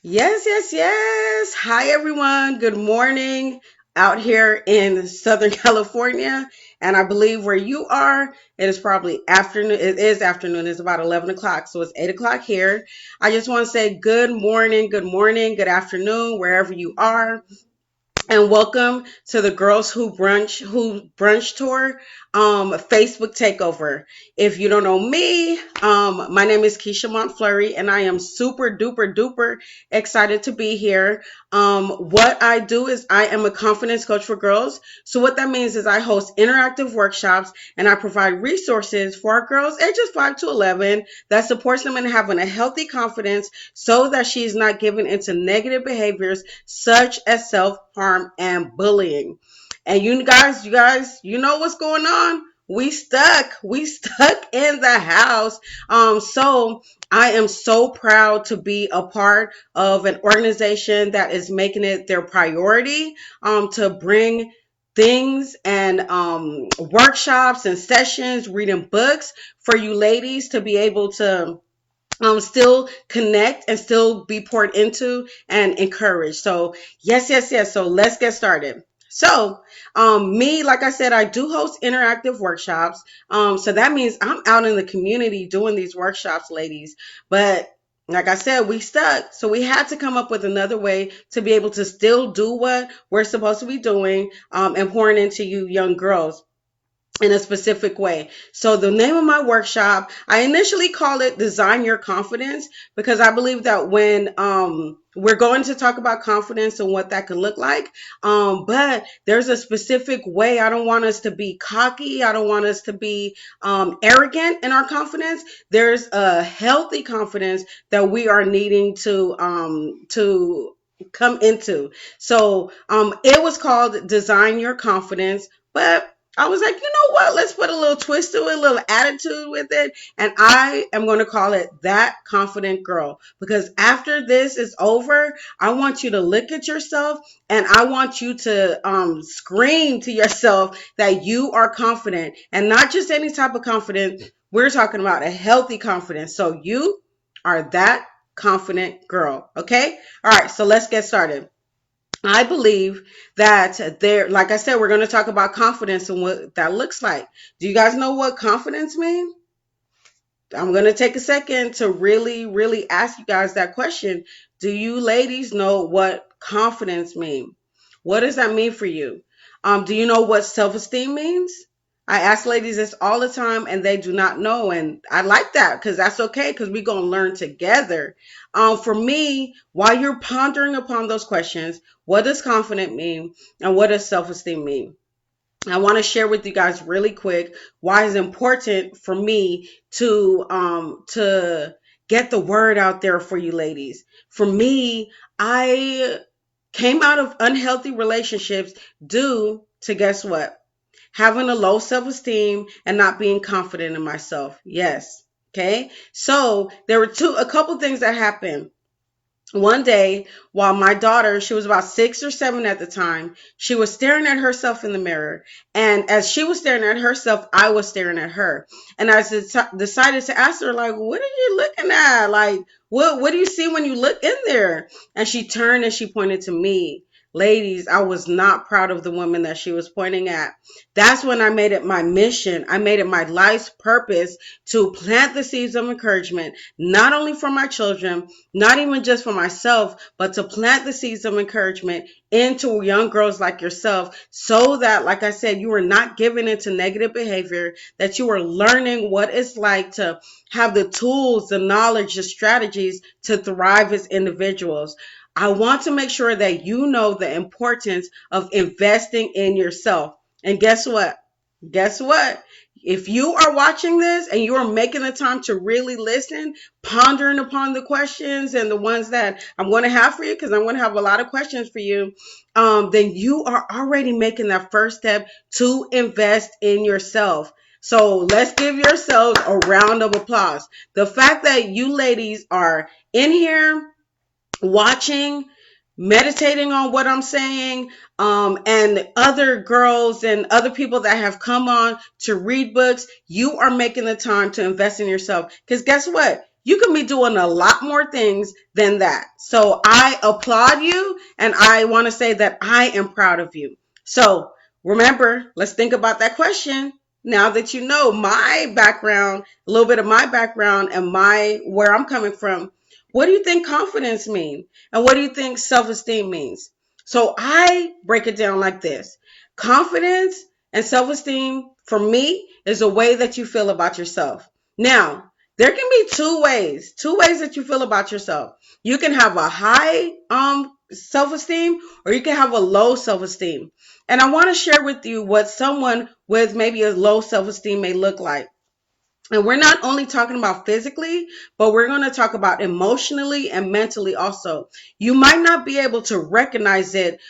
Yes, yes, yes. Hi, everyone. Good morning out here in Southern California. And I believe where you are, it is probably afternoon. It is afternoon. It's about 11 o'clock. So it's 8 o'clock here. I just want to say good morning, good afternoon, wherever you are, and welcome to the Girls Who Brunch Tour Facebook takeover. If you don't know me, my name is Keisha Montfleury, and I am super duper duper excited to be here. What I do is I am a confidence coach for girls. So what that means is I host interactive workshops and I provide resources for our girls ages 5 to 11 that supports them in having a healthy confidence so that she's not given into negative behaviors such as self-harm and bullying. And you know what's going on? We stuck in the house. So I am so proud to be a part of an organization that is making it their priority to bring things and workshops and sessions, reading books for you ladies to be able to still connect and still be poured into and encouraged. So yes, yes, yes. So let's get started. So, me, like I said, I do host interactive workshops. So that means I'm out in the community doing these workshops, ladies. But like I said, we stuck. So we had to come up with another way to be able to still do what we're supposed to be doing, and pouring into you young girls in a specific way. So the name of my workshop, I initially call it Design Your Confidence because I believe that when we're going to talk about confidence and what that could look like, but there's a specific way. I don't want us to be cocky. I don't want us to be arrogant in our confidence. There's a healthy confidence that we are needing to come into. So it was called Design Your Confidence, but I was like, you know what? Let's put a little twist to it, a little attitude with it. And I am going to call it That Confident Girl. Because after this is over, I want you to look at yourself and I want you to scream to yourself that you are confident and not just any type of confidence. We're talking about a healthy confidence. So you are that confident girl. Okay. All right. So let's get started. I believe that there, like I said, we're going to talk about confidence and what that looks like. Do you guys know what confidence means? I'm going to take a second to really, really ask you guys that question. Do you ladies know what confidence means? What does that mean for you? Do you know what self-esteem means? I ask ladies this all the time and they do not know. And I like that because that's okay because we're going to learn together. For me, while you're pondering upon those questions, what does confident mean and what does self-esteem mean? I want to share with you guys really quick why it's important for me to get the word out there for you ladies. For me, I came out of unhealthy relationships due to guess what? Having a low self-esteem and not being confident in myself. Yes. Okay. So there were a couple things that happened one day while my daughter, she was about 6 or 7 at the time, she was staring at herself in the mirror. And as she was staring at herself, I was staring at her. And I decided to ask her, like, what are you looking at? Like, what do you see when you look in there? And she turned and she pointed to me. Ladies, I was not proud of the woman that she was pointing at. That's when I made it my mission. I made it my life's purpose to plant the seeds of encouragement, not only for my children, not even just for myself, but to plant the seeds of encouragement into young girls like yourself so that, like I said, you are not giving into negative behavior, that you are learning what it's like to have the tools, the knowledge, the strategies to thrive as individuals. I want to make sure that you know the importance of investing in yourself. And guess what? Guess what? If you are watching this and you are making the time to really listen, pondering upon the questions and the ones that I'm going to have for you, because I'm going to have a lot of questions for you, then you are already making that first step to invest in yourself. So let's give yourselves a round of applause. The fact that you ladies are in here watching, meditating on what I'm saying, and other girls and other people that have come on to read books, you are making the time to invest in yourself. Because guess what? You can be doing a lot more things than that. So I applaud you, and I want to say that I am proud of you. So remember, let's think about that question. Now that you know my background, a little bit of my background and my where I'm coming from, what do you think confidence means? And what do you think self-esteem means? So I break it down like this. Confidence and self-esteem for me is a way that you feel about yourself. Now, there can be two ways that you feel about yourself. You can have a high self-esteem, or you can have a low self-esteem. And I want to share with you what someone with maybe a low self-esteem may look like. And we're not only talking about physically, but we're going to talk about emotionally and mentally also. You might not be able to recognize it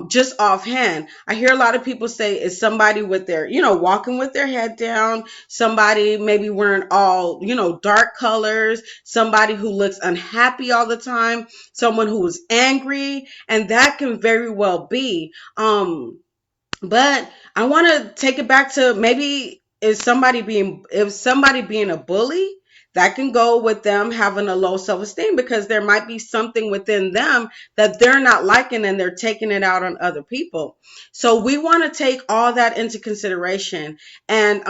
just offhand. I hear a lot of people say it's somebody with their, walking with their head down, somebody maybe wearing all, dark colors, somebody who looks unhappy all the time, someone who is angry, and that can very well be. But I want to take it back to maybe if somebody being a bully, that can go with them having a low self-esteem because there might be something within them that they're not liking and they're taking it out on other people. So we want to take all that into consideration. And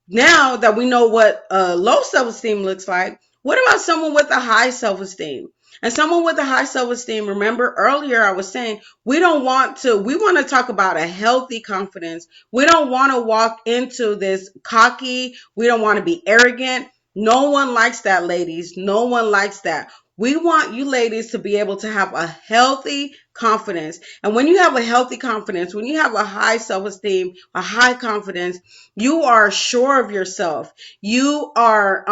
now that we know what low self-esteem looks like, what about someone with a high self-esteem? And someone with a high self-esteem, remember earlier I was saying we want to talk about a healthy confidence. We don't want to walk into this cocky. We don't want to be arrogant. No one likes that, ladies. No one likes that. We want you ladies to be able to have a healthy confidence. And when you have a healthy confidence, when you have a high self-esteem, a high confidence, you are sure of yourself. You are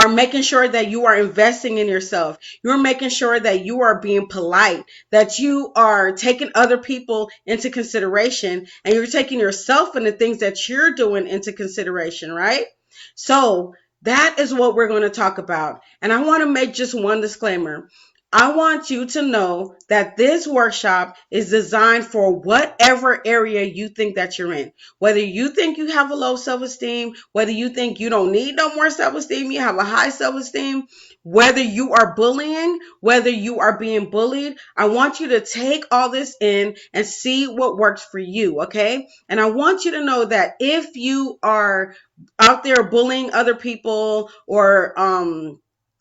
making sure that you are investing in yourself. You're making sure that you are being polite, that you are taking other people into consideration, and you're taking yourself and the things that you're doing into consideration, right? So that is what we're going to talk about. And I want to make just one disclaimer. I want you to know that this workshop is designed for whatever area you think that you're in. Whether you think you have a low self-esteem, whether you think you don't need no more self-esteem, you have a high self-esteem, whether you are bullying, whether you are being bullied, I want you to take all this in and see what works for you, okay? And I want you to know that if you are out there bullying other people or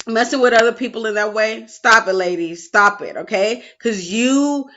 messing with other people in that way, stop it, ladies. Stop it, okay? Because you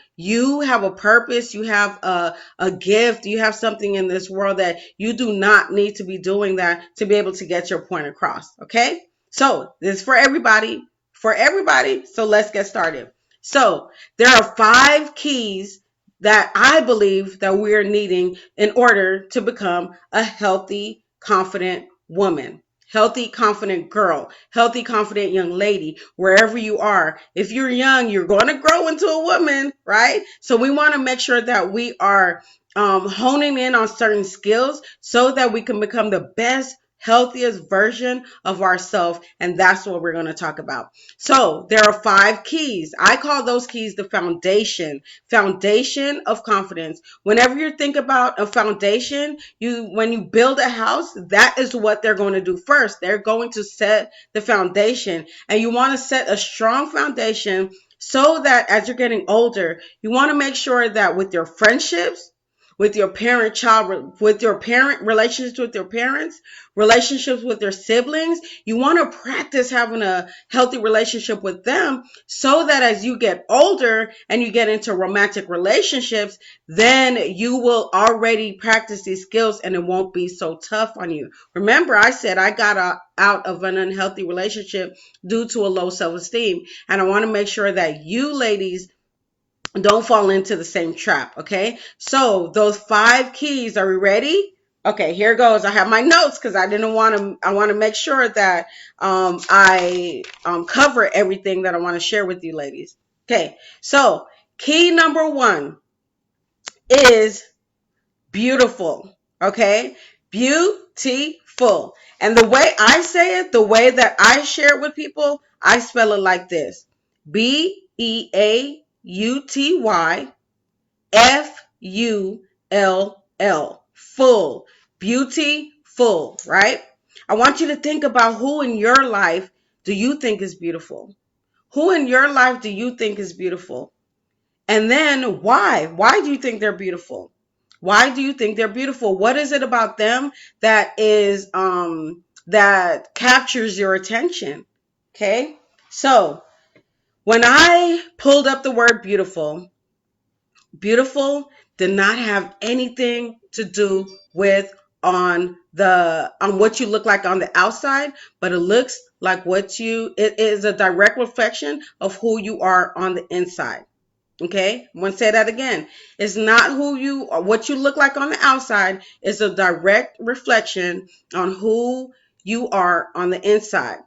have a purpose, you have a gift, you have something in this world that you do not need to be doing that to be able to get your point across, okay? So this is for everybody. So let's get started. So there are 5 keys that I believe that we're needing in order to become a healthy, confident woman. Healthy, confident girl, healthy, confident young lady, wherever you are. If you're young, you're going to grow into a woman, right? So we want to make sure that we are honing in on certain skills so that we can become the best, healthiest version of ourselves. And that's what we're going to talk about. So there are 5 keys. I call those keys the foundation of confidence. Whenever you think about a foundation, when you build a house, that is what they're going to do first. They're going to set the foundation, and you want to set a strong foundation so that as you're getting older, you want to make sure that with your friendships, with your with your parent relationships with your parents, relationships with your siblings, you want to practice having a healthy relationship with them so that as you get older and you get into romantic relationships, then you will already practice these skills and it won't be so tough on you. Remember, I said I got out of an unhealthy relationship due to a low self-esteem, and I want to make sure that you ladies don't fall into the same trap, okay? So those 5 keys, are we ready? Okay, here goes. I have my notes because I want to make sure that I cover everything that I want to share with you ladies. Okay, so key number 1 is beautiful, okay? Beautiful. And the way I say it, the way that I share it with people, I spell it like this: BEAUTYFULL. Full. Beauty full, right? I want you to think about who in your life do you think is beautiful? Who in your life do you think is beautiful? And then why? Why do you think they're beautiful? Why do you think they're beautiful? What is it about them that captures your attention? Okay? So, when I pulled up the word beautiful, beautiful did not have anything to do with on what you look like on the outside, but it looks like it is a direct reflection of who you are on the inside. Okay, I'm going to say that again. It's not what you look like on the outside. It's a direct reflection on who you are on the inside.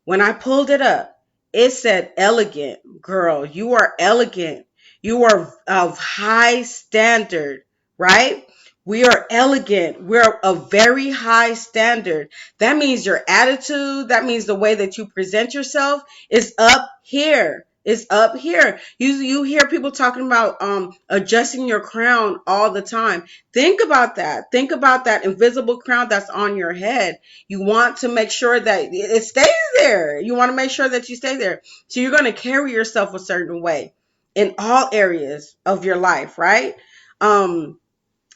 When I pulled it up, it said elegant. Girl, you are elegant. You are of high standard, right? We are elegant. We're a very high standard. That means your attitude, that means the way that you present yourself is up here. It's up here. You hear people talking about adjusting your crown all the time. Think about that. Think about that invisible crown that's on your head. You want to make sure that it stays there. You want to make sure that you stay there. So you're going to carry yourself a certain way in all areas of your life, right?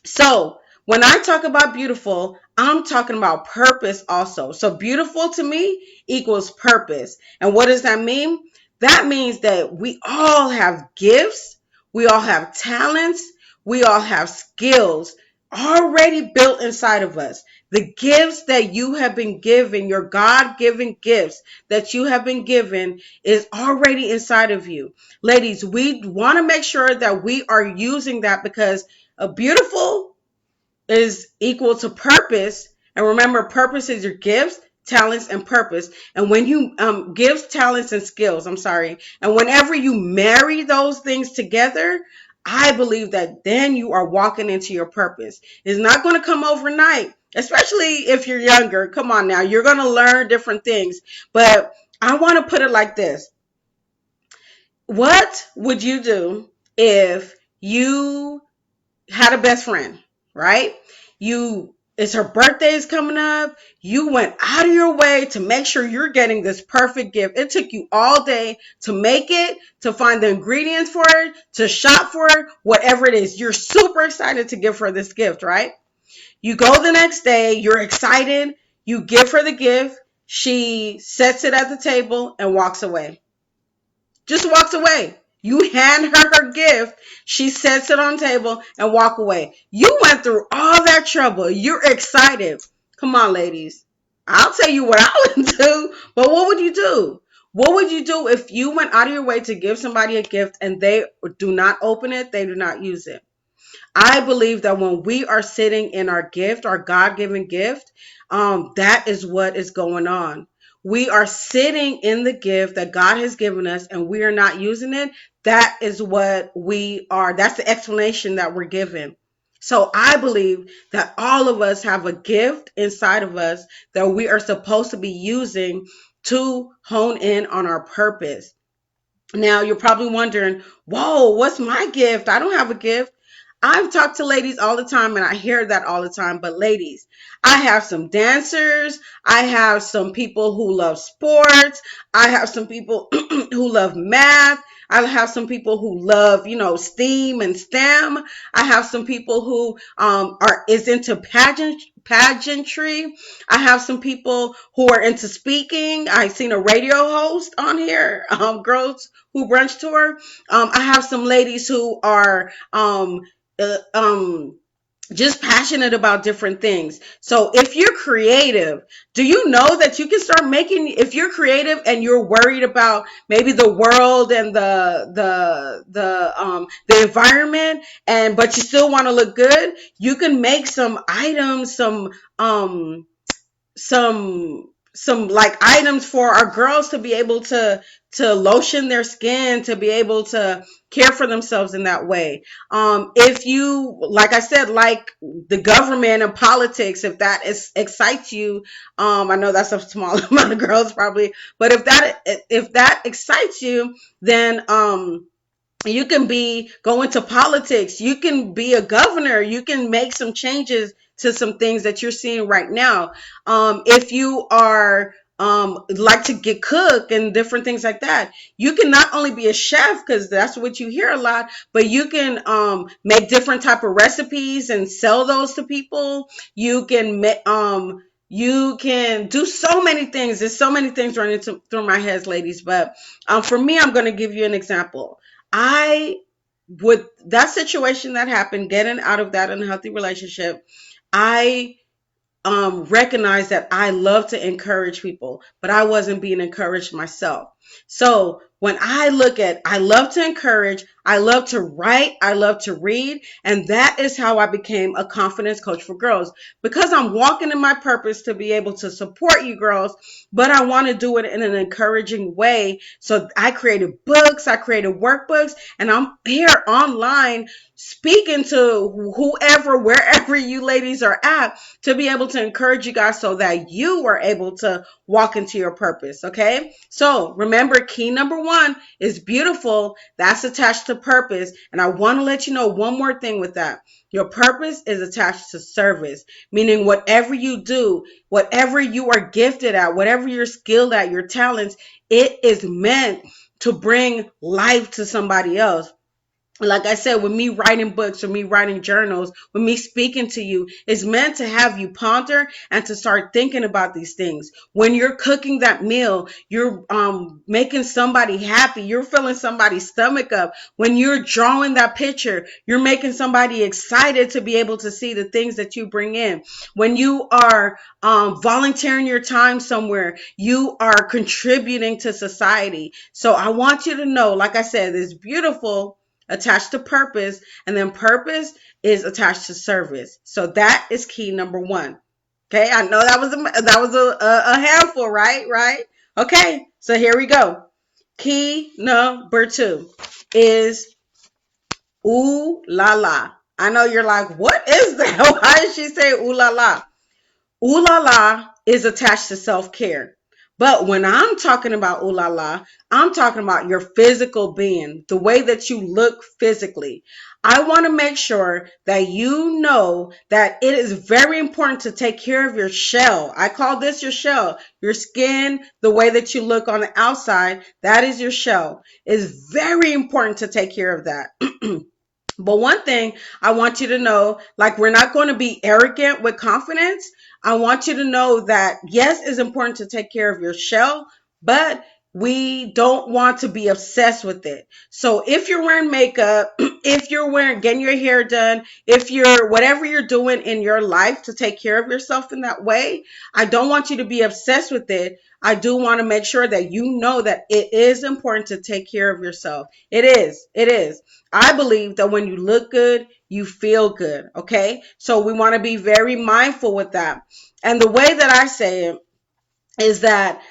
So when I talk about beautiful, I'm talking about purpose also. So beautiful to me equals purpose. And what does that mean? That means that we all have gifts, we all have talents, we all have skills already built inside of us. The gifts that you have been given, your God-given gifts that you have been given is already inside of you. Ladies, we want to make sure that we are using that because a beautiful is equal to purpose. And remember, purpose is your gifts, talents, and purpose. And when you gifts, talents, and skills, I'm sorry. And whenever you marry those things together, I believe that then you are walking into your purpose. It's not going to come overnight, especially if you're younger. Come on now, you're going to learn different things. But I want to put it like this. What would you do if you had a best friend, right? It's her birthday is coming up. You went out of your way to make sure you're getting this perfect gift. It took you all day to make it, to find the ingredients for it, to shop for it, whatever it is. You're super excited to give her this gift, right? You go the next day, you're excited, you give her the gift, she sets it at the table and walks away. Just walks away. You hand her her gift. She sets it on the table and walk away. You went through all that trouble. You're excited. Come on, ladies. I'll tell you what I would do. But what would you do? What would you do if you went out of your way to give somebody a gift and they do not open it, they do not use it? I believe that when we are sitting in our gift, our God-given gift, that is what is going on. We are sitting in the gift that God has given us and we are not using it. That is what we are. That's the explanation that we're given. So I believe that all of us have a gift inside of us that we are supposed to be using to hone in on our purpose. Now, you're probably wondering, whoa, what's my gift? I don't have a gift. I've talked to ladies all the time and I hear that all the time. But ladies, I have some dancers. I have some people who love sports. I have some people who love math. I have some people who love, STEAM and STEM. I have some people who is into pageantry. I have some people who are into speaking. I've seen a radio host on here, Girls Who Brunch Tour. I have some ladies who are uh, um just passionate about different things. So if you're creative, do you know that you can start making, if you're creative and you're worried about maybe the world and the environment, but you still want to look good, you can make some items, some like items for our girls to be able to lotion their skin, to be able to care for themselves in that way. If you, like I said, like the government and politics, if excites you, I know that's a small amount of girls probably, but if that excites you, then you can go into politics. You can be a governor. You can make some changes to some things that you're seeing right now. If you are like to get cook and different things like that, you can not only be a chef, because that's what you hear a lot, but you can make different type of recipes and sell those to people. You can you can do so many things. There's so many things running through my head, ladies. But for me, I'm going to give you an example. I with that situation that happened, getting out of that unhealthy relationship, I recognize that I love to encourage people, but I wasn't being encouraged myself. So when I love to encourage, I love to write, I love to read, and that is how I became a confidence coach for girls, because I'm walking in my purpose to be able to support you girls, but I want to do it in an encouraging way. So I created books, I created workbooks, and I'm here online speaking to whoever, wherever you ladies are at, to be able to encourage you guys so that you are able to walk into your purpose. Okay. So remember, key number one is beautiful. That's attached to purpose. And I want to let you know one more thing with that. Your purpose is attached to service, meaning whatever you do, whatever you are gifted at, whatever you're skilled at, your talents, it is meant to bring life to somebody else. Like I said, with me writing books or me writing journals, with me speaking to you, is meant to have you ponder and to start thinking about these things. When you're cooking that meal, you're making somebody happy. You're filling somebody's stomach up. When you're drawing that picture, you're making somebody excited to be able to see the things that you bring in. When you are volunteering your time somewhere, you are contributing to society. So I want you to know, like I said, it's beautiful attached to purpose, and then purpose is attached to service. So that is key number one. Okay, I know that was a handful, right? Okay, so here we go. Key number two is ooh la la. I know you're like, what is that? Why did she say ooh la la? Ooh la la is attached to self-care. But when I'm talking about ooh la la, I'm talking about your physical being, the way that you look physically. I want to make sure that you know that it is very important to take care of your shell. I call this your shell. Your skin, the way that you look on the outside, that is your shell. It's very important to take care of that. But one thing I want you to know, like, we're not going to be arrogant with confidence. I want you to know that, yes, it's important to take care of your shell, but we don't want to be obsessed with it. So if you're wearing makeup, if you're getting your hair done, if you're, whatever you're doing in your life to take care of yourself in that way, I don't want you to be obsessed with it. I do want to make sure that you know that it is important to take care of yourself. It is. It is. I believe that when you look good, you feel good. Okay. So we want to be very mindful with that. And the way that I say it is that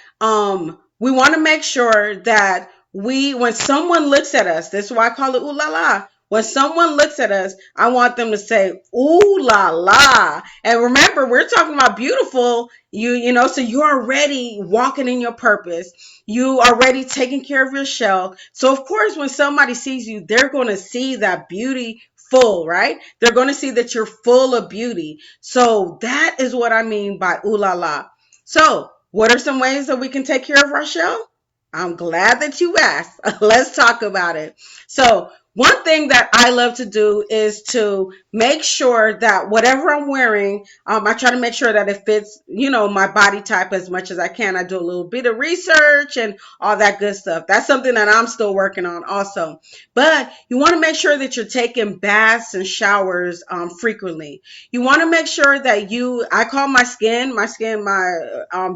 we want to make sure that when someone looks at us, this is why I call it ooh la la. When someone looks at us, I want them to say ooh la la. And remember, we're talking about beautiful. So you're already walking in your purpose. You are already taking care of your shell. So of course, when somebody sees you, they're going to see that beauty full, right? They're going to see that you're full of beauty. So that is what I mean by ooh la la. So what are some ways that we can take care of our shell? I'm glad that you asked. Let's talk about it. So one thing that I love to do is to make sure that whatever I'm wearing, I try to make sure that it fits, my body type as much as I can. I do a little bit of research and all that good stuff. That's something that I'm still working on also. But you want to make sure that you're taking baths and showers frequently. You want to make sure that I call my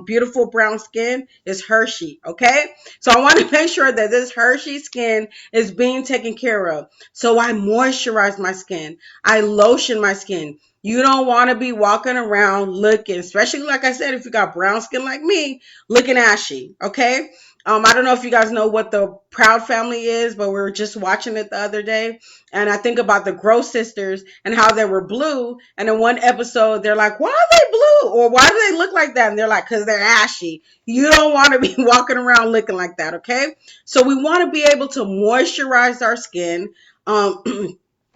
beautiful brown skin is Hershey. Okay. So I want to make sure that this Hershey skin is being taken care of. So I moisturize my skin. I lotion my skin. You don't want to be walking around looking, especially like I said, if you got brown skin like me, looking ashy. Okay. I don't know if you guys know what the Proud Family is, but we were just watching it the other day. And I think about the Gross sisters and how they were blue. And in one episode, they're like, why are they blue? Or why do they look like that? And they're like, because they're ashy. You don't want to be walking around looking like that, okay? So we want to be able to moisturize our skin.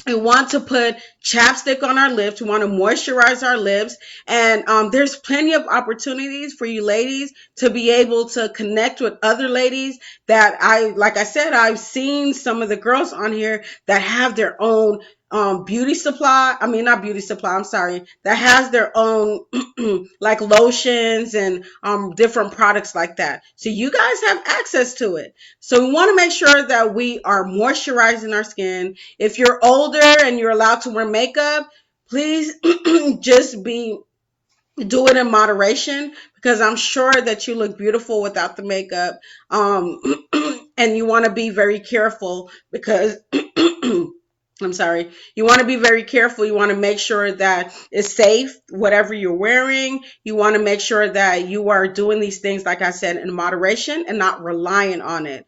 We want to put chapstick on our lips. We want to moisturize our lips. And there's plenty of opportunities for you ladies to be able to connect with other ladies that like I said, I've seen some of the girls on here that have their own beauty supply. I mean, not beauty supply, I'm sorry, that has their own like lotions and different products like that. So you guys have access to it. So we want to make sure that we are moisturizing our skin. If you're older and you're allowed to wear makeup, please just do it in moderation, because I'm sure that you look beautiful without the makeup. And you want to be very careful because I'm sorry. You want to be very careful. You want to make sure that it's safe, whatever you're wearing. You want to make sure that you are doing these things, like I said, in moderation and not relying on it.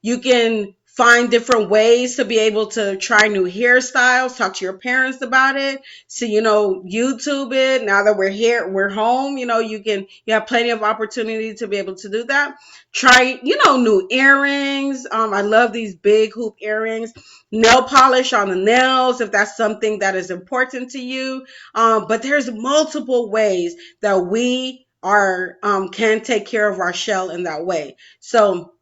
You can find different ways to be able to try new hairstyles, talk to your parents about it. So, YouTube it. Now that we're here, we're home, you have plenty of opportunity to be able to do that. Try, new earrings. I love these big hoop earrings. Nail polish on the nails, if that's something that is important to you. But there's multiple ways that we can take care of our shell in that way. So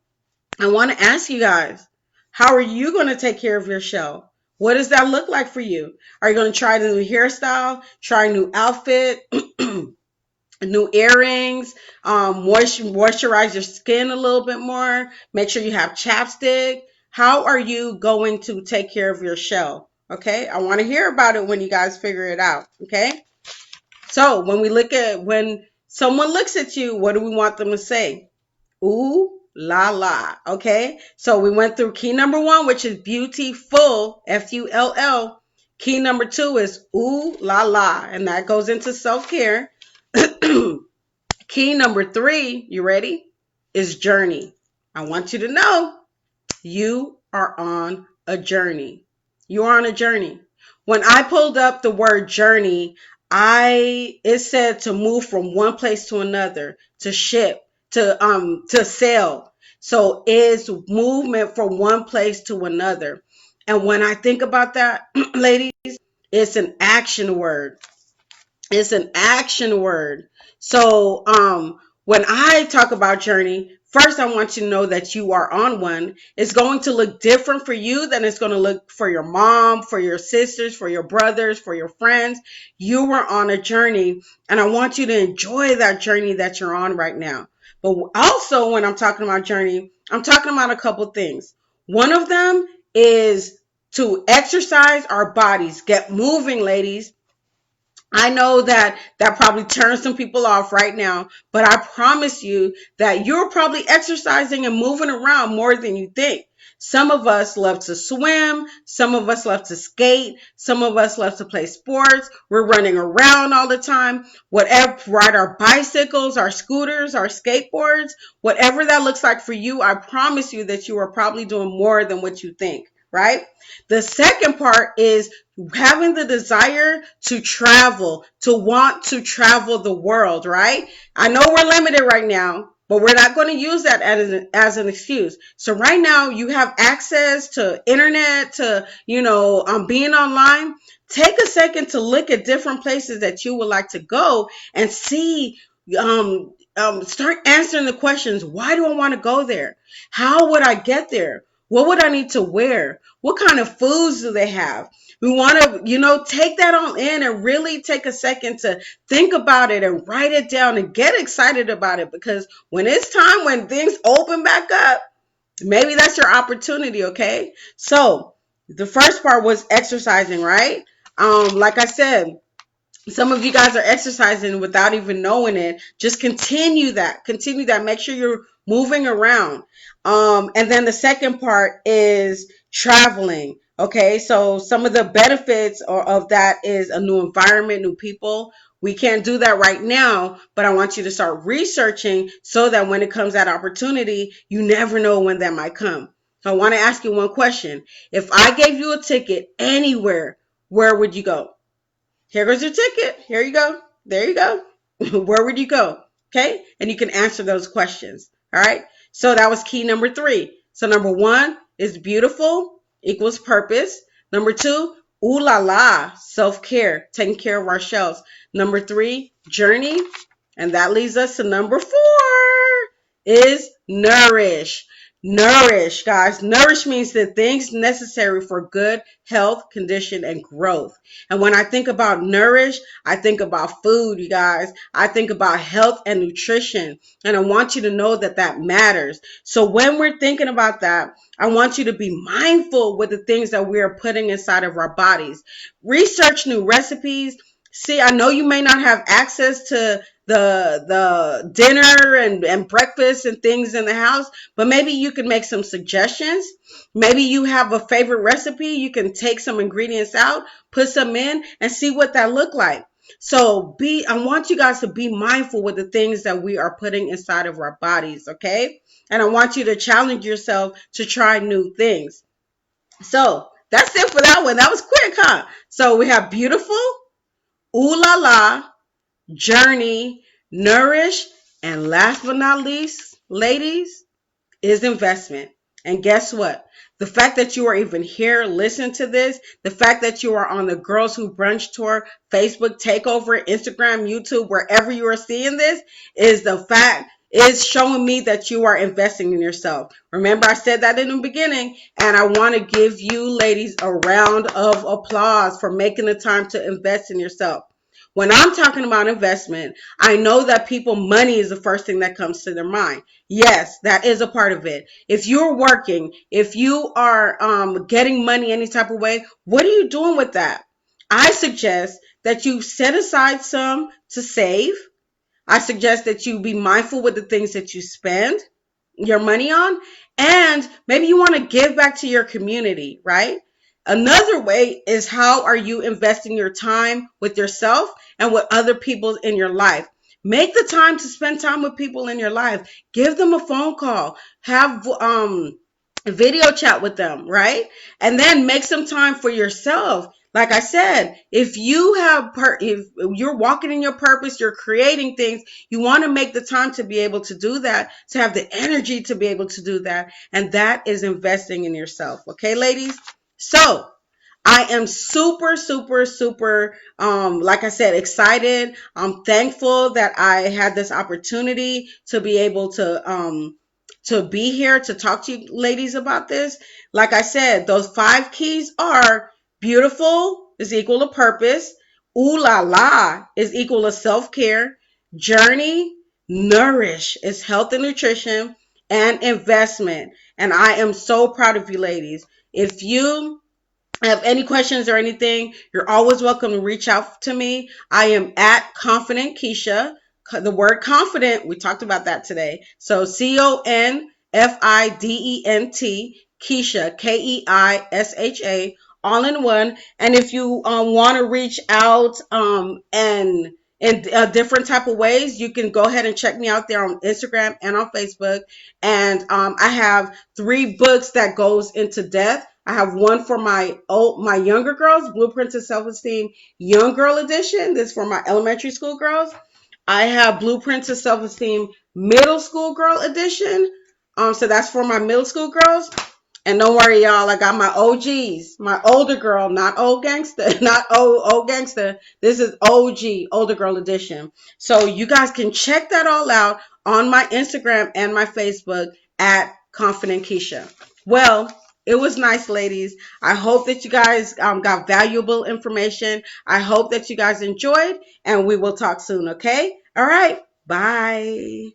I want to ask you guys, how are you going to take care of your shell? What does that look like for you? Are you going to try the new hairstyle, try a new outfit, new earrings, moisturize your skin a little bit more, make sure you have chapstick? How are you going to take care of your shell? Okay, I want to hear about it when you guys figure it out. Okay, so when someone looks at you, what do we want them to say? Ooh la la. Okay, so we went through key number 1, which is beautiful, Full. Key number 2 is ooh la la, and that goes into self-care. Key number 3, you ready? Is journey. I want you to know you are on a journey. You are on a journey. When I pulled up the word journey, it said to move from one place to another, to ship, to sail. So it's movement from one place to another. And when I think about that, ladies, it's an action word. It's an action word. So when I talk about journey, first I want you to know that you are on one. It's going to look different for you than it's going to look for your mom, for your sisters, for your brothers, for your friends. You are on a journey, and I want you to enjoy that journey that you're on right now. But also, when I'm talking about journey, I'm talking about a couple things. One of them is to exercise our bodies. Get moving, ladies. I know that probably turns some people off right now, but I promise you that you're probably exercising and moving around more than you think. Some of us love to swim. Some of us love to skate. Some of us love to play sports. We're running around all the time. Whatever, ride our bicycles, our scooters, our skateboards, whatever that looks like for you, I promise you that you are probably doing more than what you think, right? The second part is having the desire to travel, to want to travel the world, right? I know we're limited right now, but we're not going to use that as an excuse. So right now you have access to internet, to, being online. Take a second to look at different places that you would like to go and see, start answering the questions. Why do I want to go there? How would I get there? What would I need to wear? What kind of foods do they have? We want to, take that all in and really take a second to think about it and write it down and get excited about it, because when it's time, when things open back up, maybe that's your opportunity, okay? So the first part was exercising, right? Like I said, some of you guys are exercising without even knowing it. Just continue that. Continue that. Make sure you're moving around. And then the second part is traveling. Okay, so some of the benefits of that is a new environment, new people. We can't do that right now, but I want you to start researching so that when it comes that opportunity, you never know when that might come. So I want to ask you one question. If I gave you a ticket anywhere, where would you go? Here goes your ticket. Here you go. There you go. Where would you go? Okay. And you can answer those questions. All right. So that was key number 3. So number 1 is beautiful equals purpose. Number two, ooh la la, self-care, taking care of ourselves. Number three, journey. And that leads us to number four is nourish. Nourish, guys. Nourish means the things necessary for good health, condition, and growth. And when I think about nourish, I think about food, you guys. I think about health and nutrition. And I want you to know that that matters. So when we're thinking about that, I want you to be mindful with the things that we are putting inside of our bodies. Research new recipes. See, I know you may not have access to the dinner and breakfast and things in the house, but maybe you can make some suggestions. Maybe you have a favorite recipe. You can take some ingredients out, put some in, and see what that look like. So I want you guys to be mindful with the things that we are putting inside of our bodies, okay? And I want you to challenge yourself to try new things. So that's it for that one. That was quick, huh? So we have beautiful, ooh la la, journey, nourish, and last but not least, ladies, is investment. And guess what? The fact that you are even here, listen to this, the fact that you are on the Girls Who Brunch Tour, Facebook Takeover, Instagram, YouTube, wherever you are seeing this, is showing me that you are investing in yourself. Remember, I said that in the beginning, and I want to give you ladies a round of applause for making the time to invest in yourself. When I'm talking about investment, I know that money is the first thing that comes to their mind. Yes, that is a part of it. If you're working, if you are getting money any type of way, what are you doing with that? I suggest that you set aside some to save. I suggest that you be mindful with the things that you spend your money on, and maybe you want to give back to your community, right? Another way is, how are you investing your time with yourself and with other people in your life? Make the time to spend time with people in your life. Give them a phone call. Have video chat with them, right? And then make some time for yourself. Like I said, if you're walking in your purpose, you're creating things, you want to make the time to be able to do that, to have the energy to be able to do that. And that is investing in yourself. Okay, ladies? So I am super, super, super, like I said, excited. I'm thankful that I had this opportunity to be able to be here to talk to you ladies about this. Like I said, those 5 keys are: beautiful is equal to purpose. Ooh la la is equal to self-care. Journey, nourish is health and nutrition, and investment. And I am so proud of you ladies. If you have any questions or anything, you're always welcome to reach out to me. I am at Confident Keisha. The word confident, we talked about that today. So CONFIDENT, Keisha, KEISHA, all in one. And if you want to reach out and in different type of ways, you can go ahead and check me out there on Instagram and on Facebook. And I have 3 books that goes into depth. I have one for my younger girls, Blueprint to Self-Esteem Young Girl Edition. This is for my elementary school girls. I have Blueprint to Self-Esteem Middle School Girl Edition. So that's for my middle school girls. And don't worry, y'all, I got my OGs, my older girl, not old gangster, not old gangster. This is OG, older girl edition. So you guys can check that all out on my Instagram and my Facebook at Confident Keisha. Well, it was nice, ladies. I hope that you guys got valuable information. I hope that you guys enjoyed, and we will talk soon, okay? All right. Bye.